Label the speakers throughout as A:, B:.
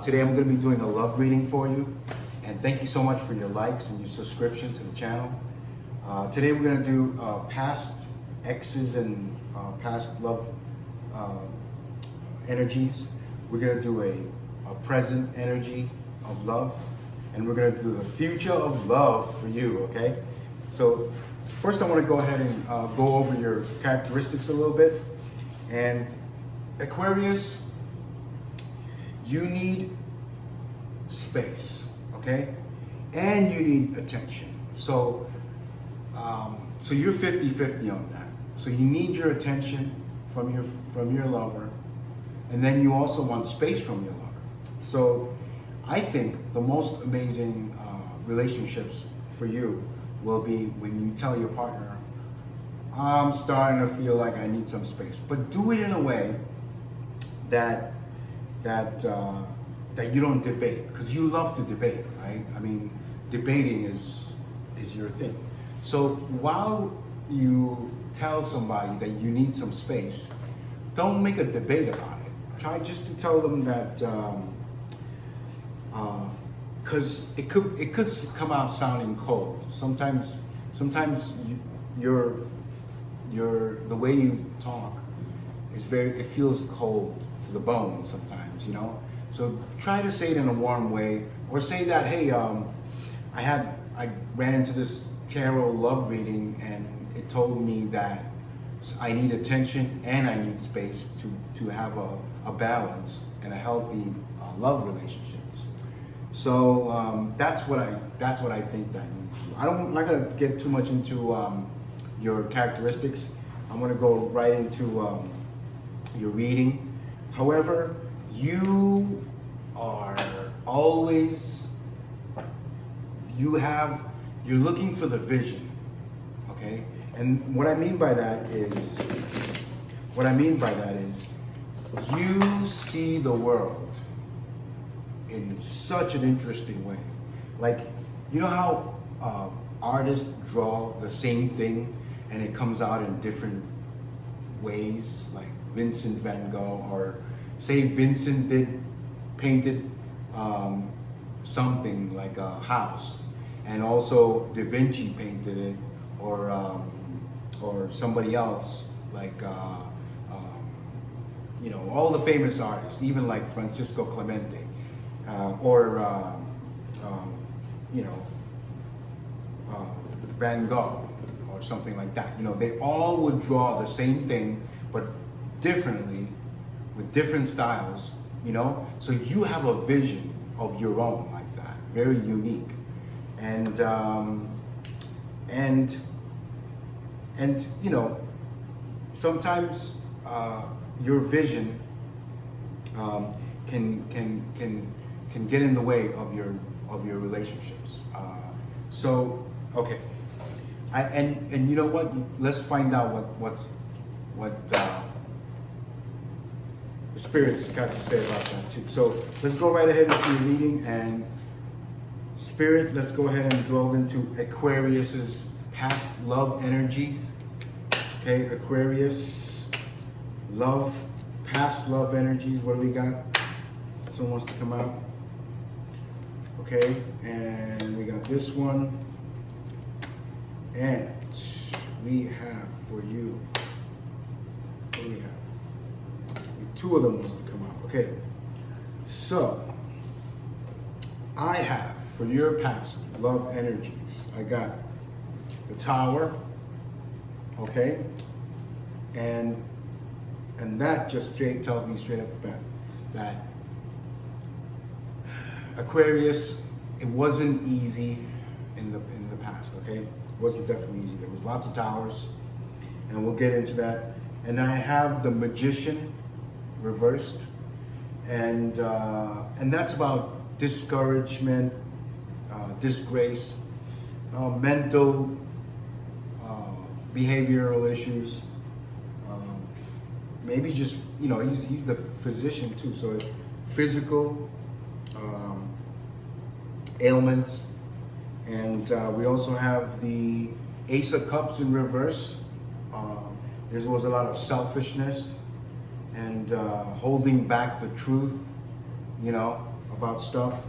A: Today I'm going to be doing a love reading for you, and thank you so much for your likes and your subscription to the channel. Today we're going to do past exes and past love energies. We're going to do a present energy of love, and we're going to do the future of love for you, okay? So first I want to go ahead and go over your characteristics a little bit. And Aquarius, you need space, okay? And you need attention. So you're 50-50 on that. So you need your attention from your lover, and then you also want space from your lover. So I think the most amazing relationships for you will be when you tell your partner, I'm starting to feel like I need some space. But do it in a way that you don't debate, because you love to debate, right? I mean, debating is your thing. So while you tell somebody that you need some space, don't make a debate about it. Try just to tell them that, because it could come out sounding cold. Sometimes the way you talk is it feels cold to the bone sometimes, you know? So try to say it in a warm way, or say that, hey, I ran into this tarot love reading and it told me that I need attention and I need space to have a balance and a healthy love relationships. So that's what I think that you need to do. I'm not gonna get too much into your characteristics. I'm gonna go right into your reading. However, you are always, you're looking for the vision, okay? And what I mean by that is you see the world in such an interesting way. Like, you know how artists draw the same thing and it comes out in different ways, like Vincent van Gogh, or say Vincent painted something like a house, and also Da Vinci painted it, or somebody else, like you know, all the famous artists, even like Francisco Clemente, or you know, Van Gogh, or something like that. You know, they all would draw the same thing, but differently, with different styles, you know? So you have a vision of your own like that, very unique. And you know, sometimes your vision can get in the way of your relationships. So okay, and you know what? Let's find out what the Spirit's got to say about that too. So let's go right ahead into your reading, and Spirit, let's go ahead and delve into Aquarius's past love energies. Okay, Aquarius, past love energies. What do we got? Someone wants to come out. Okay, and we got this one, and we have for you. What do we have? Two of them wants to come out. Okay, so I have for your past love energies, I got the Tower, okay, and that just tells me straight up that Aquarius, it wasn't easy in the past, okay? It wasn't definitely easy. There was lots of towers, and we'll get into that. And I have the Magician reversed, and that's about discouragement, disgrace, mental, behavioral issues, maybe just, you know, he's the physician too, so it's physical ailments. And we also have the Ace of Cups in reverse. There was a lot of selfishness and holding back the truth you know, about stuff.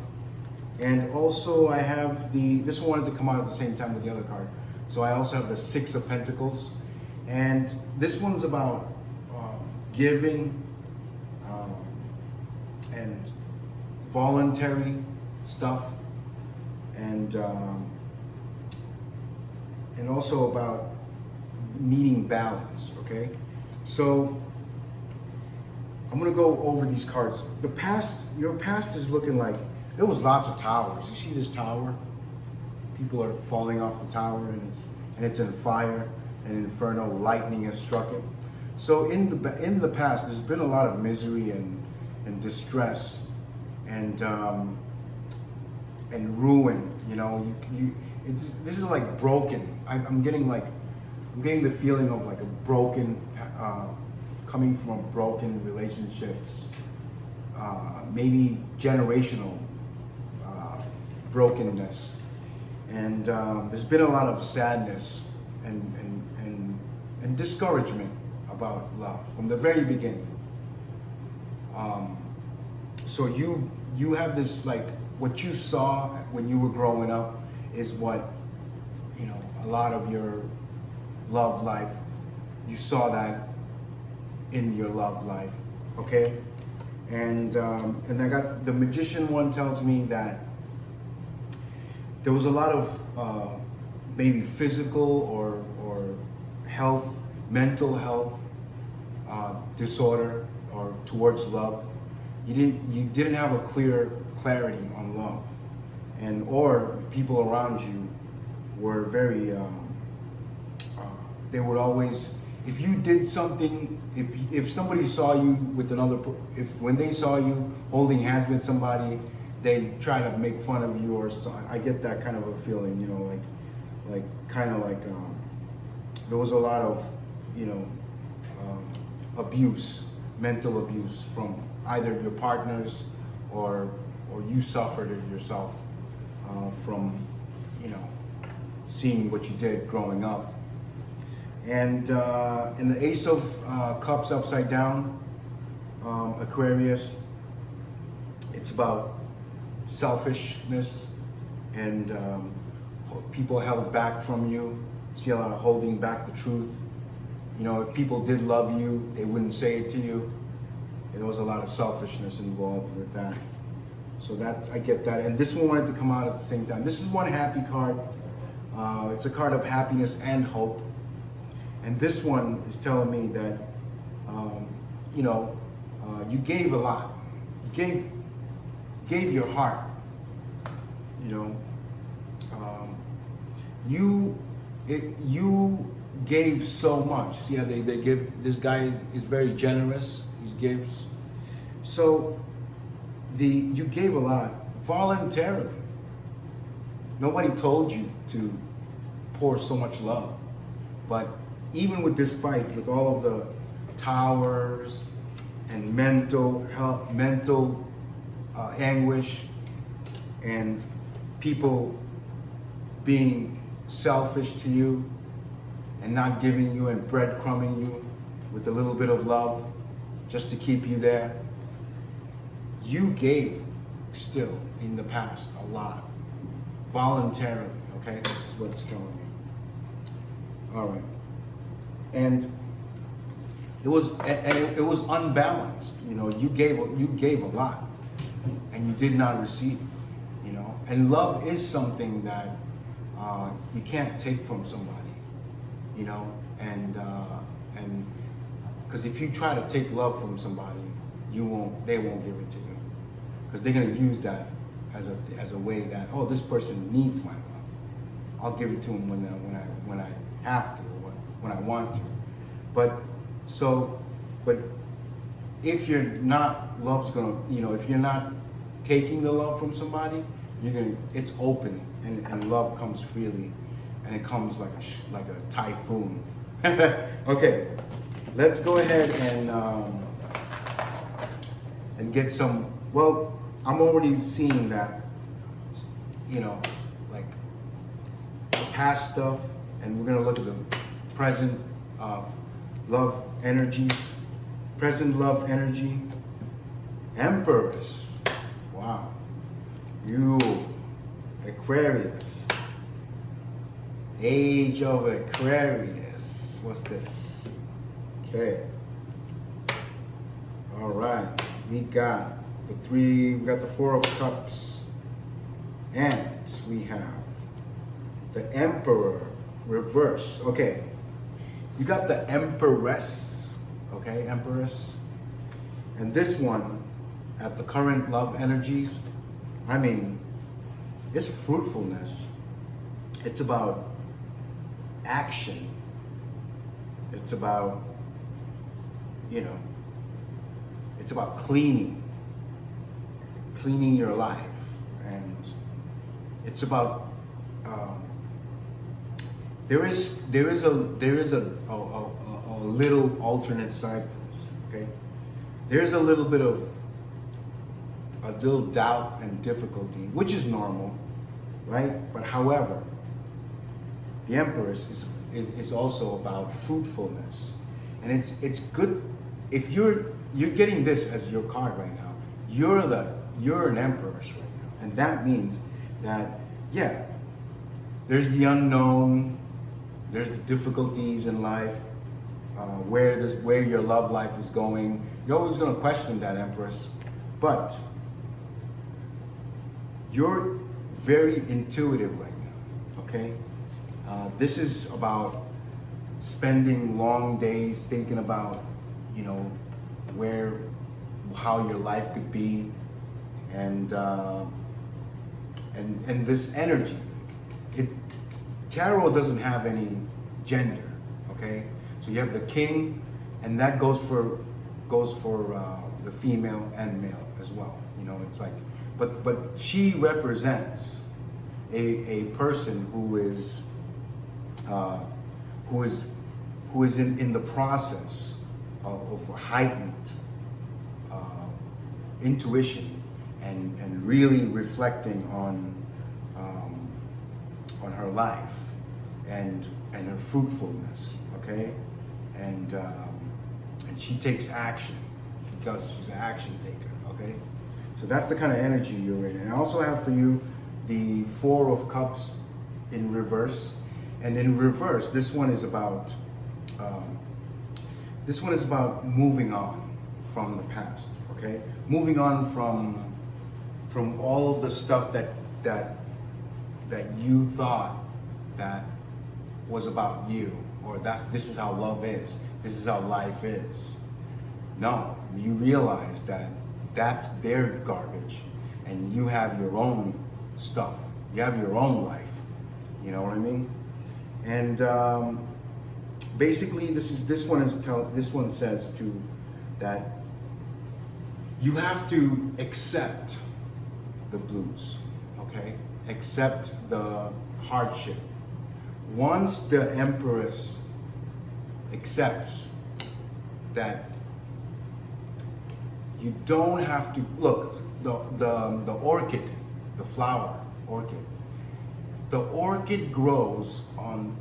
A: And also I have this one wanted to come out at the same time with the other card. So I also have the Six of Pentacles. And this one's about giving and voluntary stuff. And also about needing balance, okay? So I'm gonna go over these cards. Your past is looking like, there was lots of towers. You see this tower? People are falling off the tower and it's in fire and inferno, lightning has struck it. So in the past, there's been a lot of misery and distress and ruin, you know, this is like broken. I'm getting the feeling of like a broken, coming from broken relationships, maybe generational brokenness, and there's been a lot of sadness and discouragement about love from the very beginning. So you have this, like, what you saw when you were growing up is what, you know, a lot of your love life, you saw that in your love life, okay? And I got the Magician one tells me that there was a lot of maybe physical or health, mental health disorder or towards love. You didn't have a clarity on love, or people around you were very they would always, if you did something, if somebody saw you with another, when they saw you holding hands with somebody, they try to make fun of you, or so. I get that kind of a feeling, you know, like there was a lot of, you know, abuse, mental abuse from either your partners or you suffered it yourself from, you know, seeing what you did growing up. And in the Ace of Cups upside down, Aquarius, it's about selfishness and people held back from you. See a lot of holding back the truth. You know, if people did love you, they wouldn't say it to you. There was a lot of selfishness involved with that. So that, I get that. And this one wanted to come out at the same time. This is one happy card. It's a card of happiness and hope. And this one is telling me that, you know, you gave a lot. You gave your heart. You know, you gave so much. See how they give. This guy is very generous. He gives. So you gave a lot voluntarily. Nobody told you to pour so much love, but even with despite with all of the towers and mental health, mental anguish, and people being selfish to you and not giving you and breadcrumbing you with a little bit of love just to keep you there, you gave still in the past a lot voluntarily. Okay, this is what it's telling me. All right. And it was unbalanced. You know, you gave a lot, and you did not receive. You know, and love is something that you can't take from somebody. You know, and because if you try to take love from somebody, they won't give it to you, because they're gonna use that as a way that, oh, this person needs my love. I'll give it to him when I have to, or when I want to. But if you're not, love's gonna, you know, if you're not taking the love from somebody, it's open, and love comes freely, and it comes like a typhoon. Okay, let's go ahead and get some. Well, I'm already seeing that, you know, like the past stuff, and we're gonna look at the present love energies. Present love energy. Empress. Wow. You, Aquarius. Age of Aquarius. What's this? Okay. All right. We got we got the Four of Cups. And we have the Emperor reverse. Okay. You got the Empress. Okay, Empress. And this one, at the current love energies, I mean, it's fruitfulness. It's about action. It's about, you know, it's about cleaning your life. And it's about, there is a little alternate side to this, okay? There's a little bit of a little doubt and difficulty, which is normal, right? But however, the Empress is also about fruitfulness, and it's good if you're getting this as your card right now. You're an Empress right now, and that means that yeah, there's the unknown, there's the difficulties in life, where your love life is going. You're always going to question that, Empress, but you're very intuitive right now, okay? This is about spending long days thinking about, you know, how your life could be, and this energy. Tarot doesn't have any gender, okay? So you have the King, and that goes for the female and male as well. You know, it's like, but she represents a person who is in the process of heightened intuition and really reflecting on her life and her fruitfulness, okay? And she takes action. She's an action taker, okay? So that's the kind of energy you're in. And I also have for you the Four of Cups in reverse. And in reverse, this one is about moving on from the past, okay? Moving on from all of the stuff that you thought that was about you, or this is how love is, this is how life is. No, you realize that that's their garbage, and you have your own stuff. You have your own life. You know what I mean? And basically, this one says too that you have to accept the blues, okay? Accept the hardship. Once the Empress accepts that you don't have to look, the orchid, the flower orchid, the orchid grows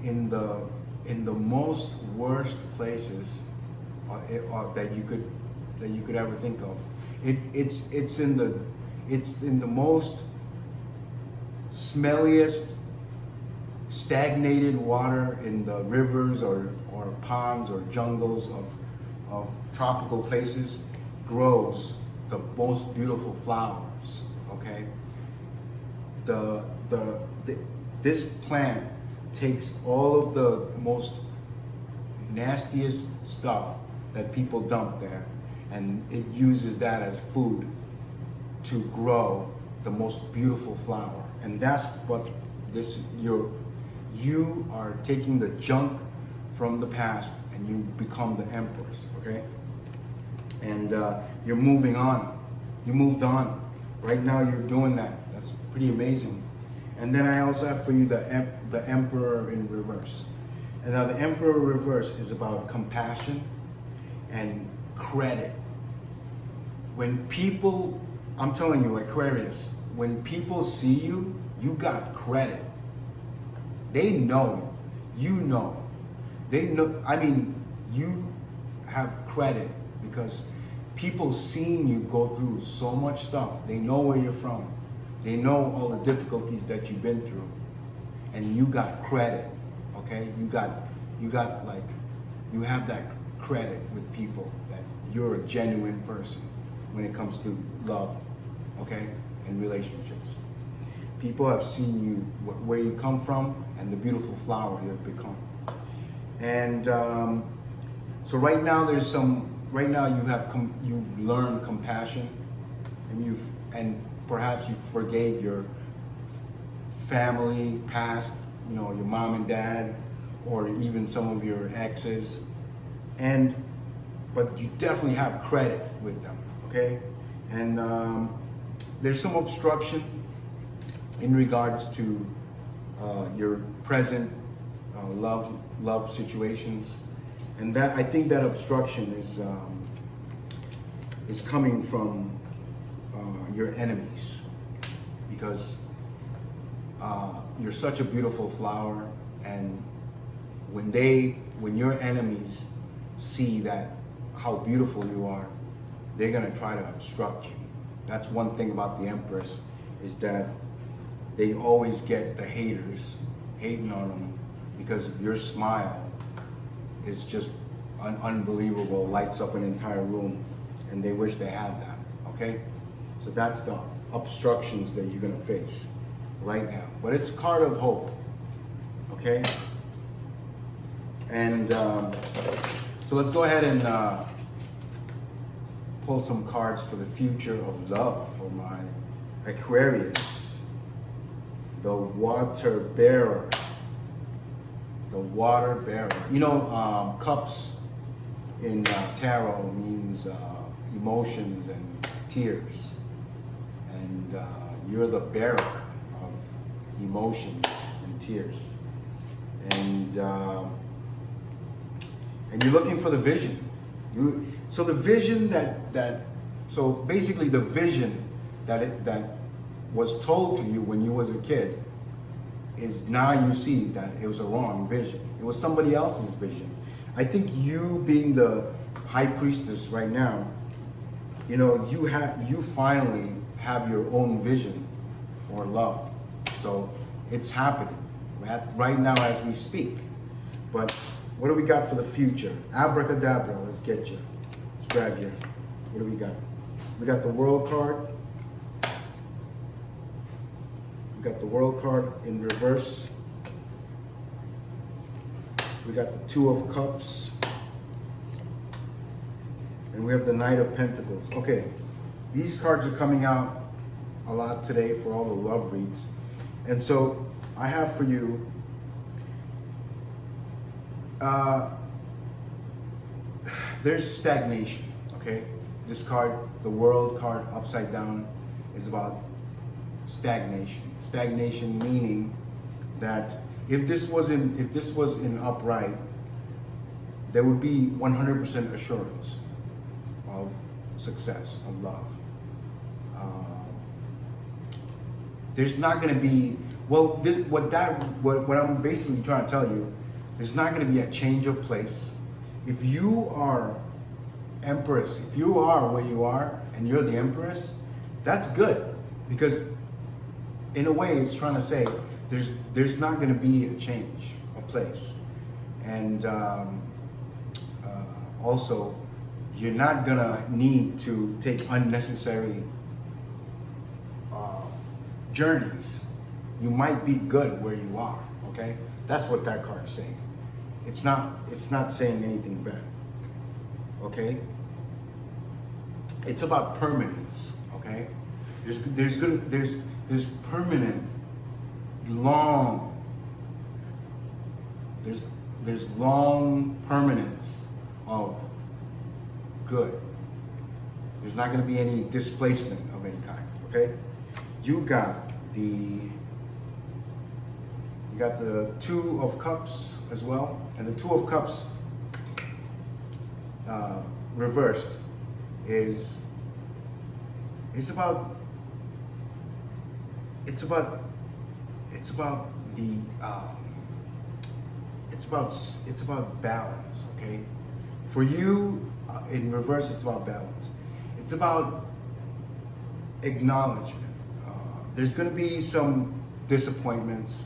A: in the most worst places that you could ever think of. It's in the most smelliest, stagnated water in the rivers or ponds or jungles of tropical places grows the most beautiful flowers, okay? This plant takes all of the most nastiest stuff that people dump there, and it uses that as food to grow the most beautiful flower. And that's what you are taking the junk from the past and you become the Empress, okay? And you're moving on. You moved on. Right now you're doing that. That's pretty amazing. And then I also have for you the Emperor in reverse. And now the Emperor reverse is about compassion and credit. When people, I'm telling you, Aquarius, when people see you, you got credit. They know you know. They know, I mean, you have credit because people seeing you go through so much stuff. They know where you're from. They know all the difficulties that you've been through, and you got credit. Okay, you have that credit with people that you're a genuine person when it comes to love, okay, and relationships. People have seen you, where you come from, and the beautiful flower you have become. And so right now you learn compassion, and perhaps you forgave your family past, your mom and dad, or even some of your exes, but you definitely have credit with them, okay? And there's some obstruction in regards to your present love situations, and that I think that obstruction is coming from your enemies, because you're such a beautiful flower, and when your enemies see how beautiful you are, they're gonna try to obstruct you. That's one thing about the Empress, is that they always get the haters hating on them, because your smile is just unbelievable, lights up an entire room, and they wish they had that, okay? So that's the obstructions that you're gonna face right now. But it's a card of hope, okay? And so let's go ahead and pull some cards for the future of love for my Aquarius. The water bearer. The water bearer. Cups in tarot means emotions and tears. And you're the bearer of emotions and tears. And you're looking for the vision. So the vision so basically the vision that was told to you when you were a kid is now you see that it was a wrong vision. It was somebody else's vision. I think you being the high priestess right now, you finally have your own vision for love. So it's happening right now as we speak. But what do we got for the future? Abracadabra, let's get you. Let's grab you. What do we got? We got the World card. We got the World card in reverse. We got the Two of Cups. And we have the Knight of Pentacles. Okay, these cards are coming out a lot today for all the love reads. And so I have for you there's stagnation, okay? This card, the World card upside down, is about stagnation. Stagnation meaning that if this was in upright, there would be 100% assurance of success, of love. There's not going to be, what I'm basically trying to tell you, there's not going to be a change of place. If you are Empress, if you are where you are and you're the Empress, that's good, because in a way it's trying to say there's not going to be a change of place. And also, you're not going to need to take unnecessary journeys. You might be good where you are, okay? That's what that card is saying. It's not saying anything bad, okay? It's about permanence, okay? There's permanent, long. There's long permanence of good. There's not going to be any displacement of any kind, okay? You got the Two of Cups as well, and the Two of Cups reversed is about balance, okay? For you, in reverse, it's about balance. it's about acknowledgement. There's going to be some disappointments.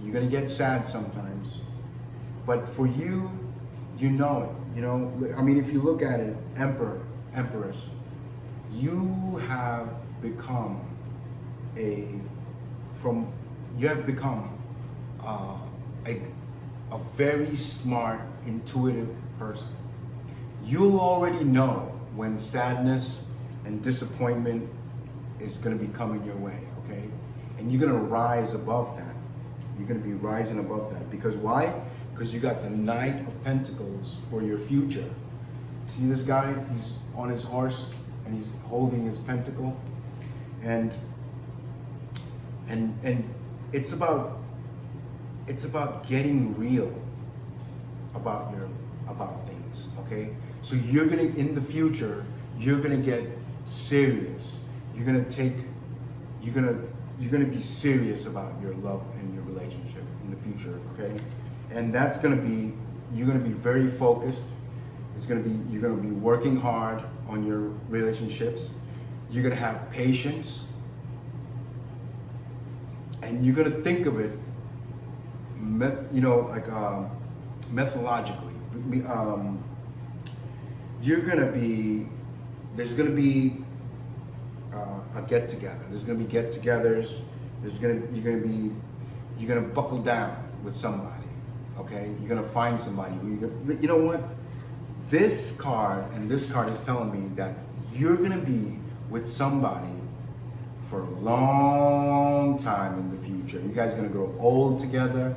A: You're going to get sad sometimes. But for you, you know it. You know, I mean, if you look at it, Empress, you have become a very smart, intuitive person. You'll already know when sadness and disappointment is going to be coming your way, okay? And you're going to rise above that. You're going to be rising above that. Because why? Because you got the Knight of Pentacles for your future. See this guy? He's on his horse and he's holding his pentacle. And it's about getting real about things, okay? So you're gonna, in the future, you're gonna get serious. You're gonna be serious about your love and your relationship in the future, okay? And that's gonna be, you're gonna be very focused. You're gonna be working hard on your relationships. You're gonna have patience. And you're gonna think of it, methodologically. There's gonna be a get together. There's gonna be get-togethers. You're gonna buckle down with somebody. Okay, you're gonna find somebody you know what? This card and this card is telling me that you're gonna be with somebody for a long time in the future. You guys are gonna grow old together.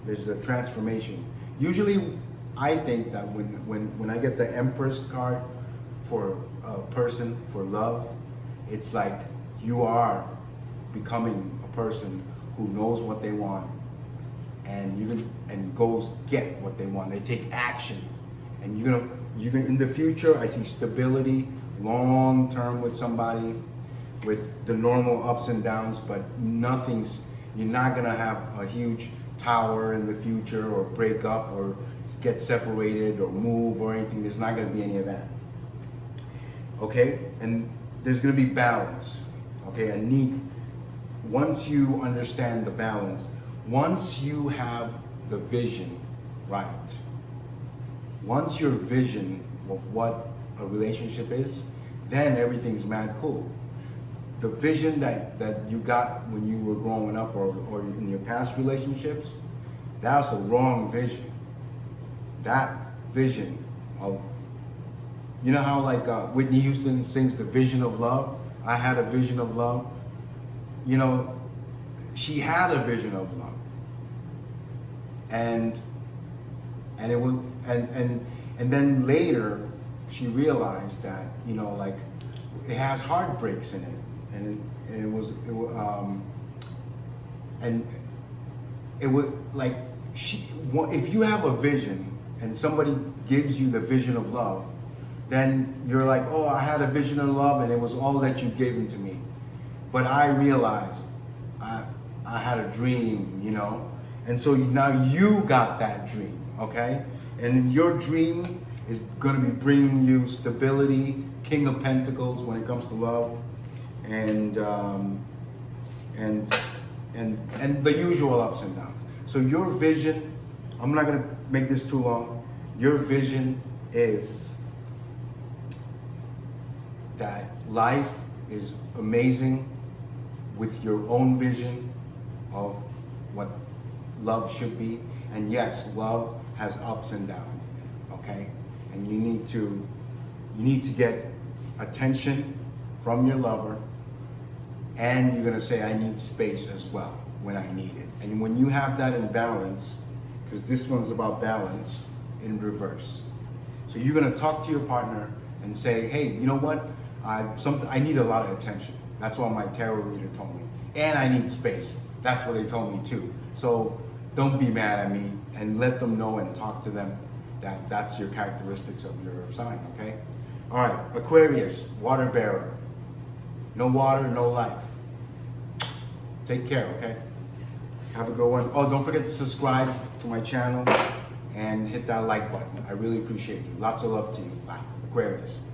A: There's a transformation. Usually, I think that when I get the Empress card for a person, for love, it's like you are becoming a person who knows what they want and goes get what they want. They take action, and you're gonna in the future. I see stability, long term with somebody, with the normal ups and downs, but you're not gonna have a huge tower in the future, or break up, or get separated, or move, or anything. There's not gonna be any of that. Okay, and there's gonna be balance. Okay, once you understand the balance, once you have the vision right, once your vision of what a relationship is, then everything's mad cool. The vision that you got when you were growing up, or in your past relationships, that's a wrong vision. That vision of, you know how like Whitney Houston sings the vision of love? I had a vision of love. You know, she had a vision of love. And it was, and then later she realized that, you know, like it has heartbreaks in it. And it was like if you have a vision and somebody gives you the vision of love, then you're like, oh, I had a vision of love and it was all that you gave to me. But I realized I had a dream, you know? And so now you got that dream, okay? And your dream is gonna be bringing you stability, King of Pentacles when it comes to love, and the usual ups and downs. So your vision, I'm not gonna make this too long. Your vision is that life is amazing with your own vision of what love should be. And yes, love has ups and downs, okay? And you need to get attention from your lover, and you're gonna say, I need space as well when I need it. And when you have that in balance, because this one's about balance in reverse. So you're gonna talk to your partner and say, hey, you know what? I need a lot of attention. That's what my tarot reader told me. And I need space. That's what they told me too. So don't be mad at me, and let them know and talk to them that that's your characteristics of your sign, okay? All right, Aquarius, water bearer. No water, no life. Take care, okay? Have a good one. Oh, don't forget to subscribe to my channel. and hit that like button. I really appreciate you. Lots of love to you. Bye. Aquarius.